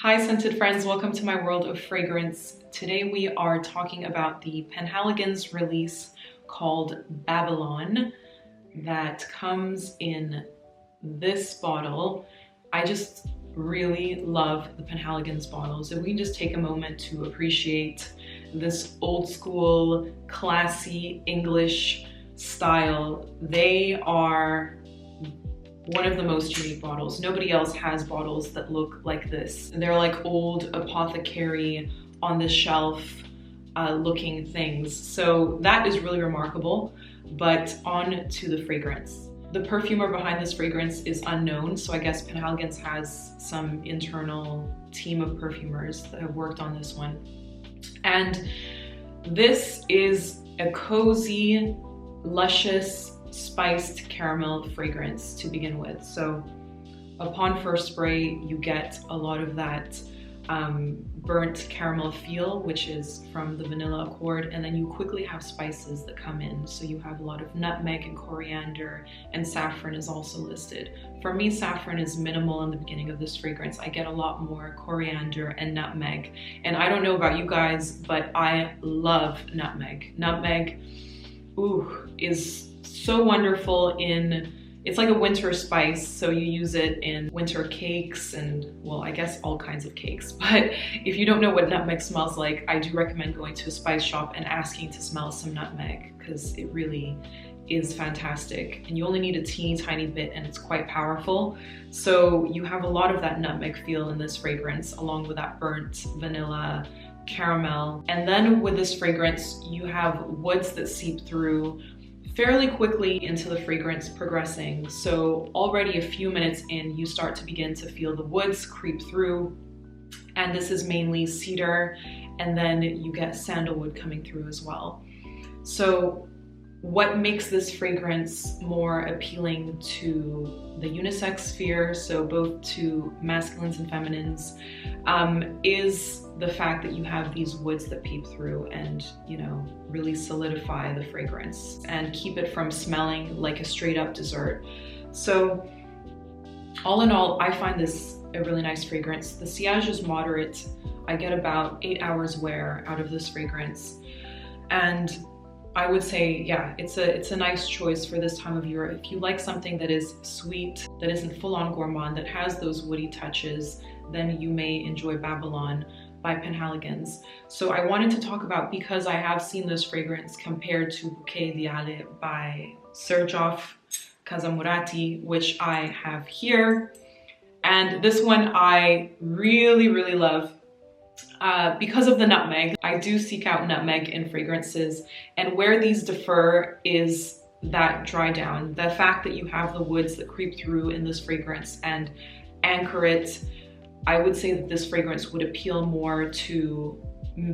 Hi scented friends, welcome to my world of fragrance. Today we are talking about the Penhaligon's release called Babylon that comes in this bottle. I just really love the Penhaligon's bottles. If we can just take a moment to appreciate this old school, classy English style. They are one of the most unique bottles. Nobody else has bottles that look like this. They're like old apothecary on the shelf looking things. So that is really remarkable, but on to the fragrance. The perfumer behind this fragrance is unknown, so I guess Penhaligon's has some internal team of perfumers that have worked on this one. And this is a cozy, luscious, spiced caramel fragrance to begin with. So upon first spray, you get a lot of that burnt caramel feel, which is from the vanilla accord, and then you quickly have spices that come in. So you have a lot of nutmeg and coriander, and saffron is also listed. For me, saffron is minimal in the beginning of this fragrance. I get a lot more coriander and nutmeg. And I don't know about you guys, but I love nutmeg. Nutmeg, ooh, is so wonderful it's like a winter spice, so you use it in winter cakes and, well, I guess all kinds of cakes. But if you don't know what nutmeg smells like, I do recommend going to a spice shop and asking to smell some nutmeg, because it really is fantastic. And you only need a teeny tiny bit and it's quite powerful. So you have a lot of that nutmeg feel in this fragrance, along with that burnt vanilla caramel. And then with this fragrance, you have woods that seep through fairly quickly into the fragrance progressing. So already a few minutes in, you start to begin to feel the woods creep through. And this is mainly cedar, and then you get sandalwood coming through as well. So what makes this fragrance more appealing to the unisex sphere, so both to masculines and feminines, is the fact that you have these woods that peep through and, really solidify the fragrance and keep it from smelling like a straight up dessert. So all in all, I find this a really nice fragrance. The sillage is moderate. I get about 8 hours wear out of this fragrance. And I would say, yeah, it's a nice choice for this time of year. If you like something that is sweet, that isn't full-on gourmand, that has those woody touches, then you may enjoy Babylon by Penhaligon's. So I wanted to talk about, because I have seen this fragrance compared to Bouquet Ideale by Xerjoff, Casamorati, which I have here. And this one I really, really love. Because of the nutmeg. I do seek out nutmeg in fragrances, and where these differ is that dry down. The fact that you have the woods that creep through in this fragrance and anchor it. I would say that this fragrance would appeal more to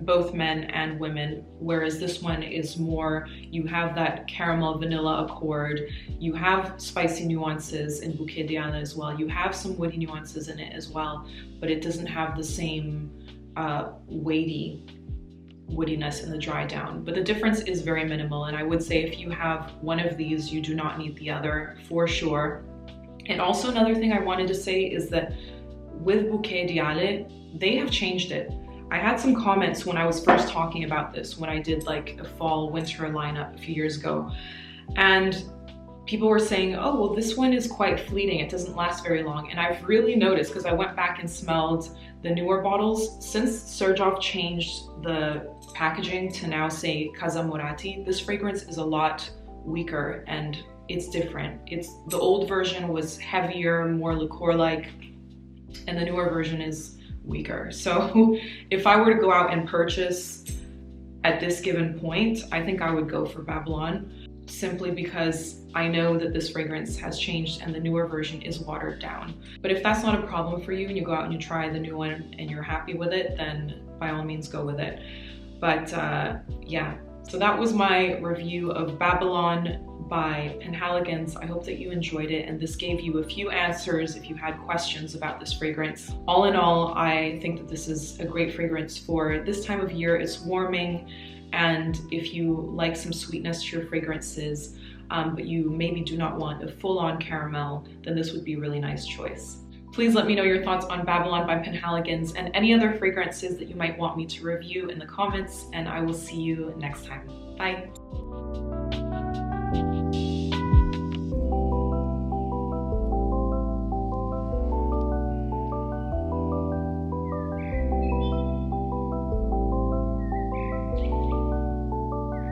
both men and women, whereas this one is more, you have that caramel vanilla accord, you have spicy nuances in Bouquet Ideale as well, you have some woody nuances in it as well, but it doesn't have the same weighty woodiness in the dry down. But the difference is very minimal, and I would say if you have one of these, you do not need the other for sure. And also another thing I wanted to say is that with Bouquet Ideale, they have changed it. I had some comments when I was first talking about this, when I did like a fall winter lineup a few years ago, and people were saying, oh, well, this one is quite fleeting, it doesn't last very long. And I've really noticed, because I went back and smelled the newer bottles, since Xerjoff changed the packaging to now say Casamorati, this fragrance is a lot weaker and it's different. The old version was heavier, more liqueur-like, and the newer version is weaker. So if I were to go out and purchase at this given point, I think I would go for Babylon, simply because I know that this fragrance has changed and the newer version is watered down. But if that's not a problem for you and you go out and you try the new one and you're happy with it, then by all means go with it. But yeah, so that was my review of Babylon by Penhaligon's. I hope that you enjoyed it, and this gave you a few answers if you had questions about this fragrance. All in all, I think that this is a great fragrance for this time of year. It's warming, and if you like some sweetness to your fragrances, but you maybe do not want a full-on caramel, then this would be a really nice choice. Please let me know your thoughts on Babylon by Penhaligon's and any other fragrances that you might want me to review in the comments, and I will see you next time. Bye.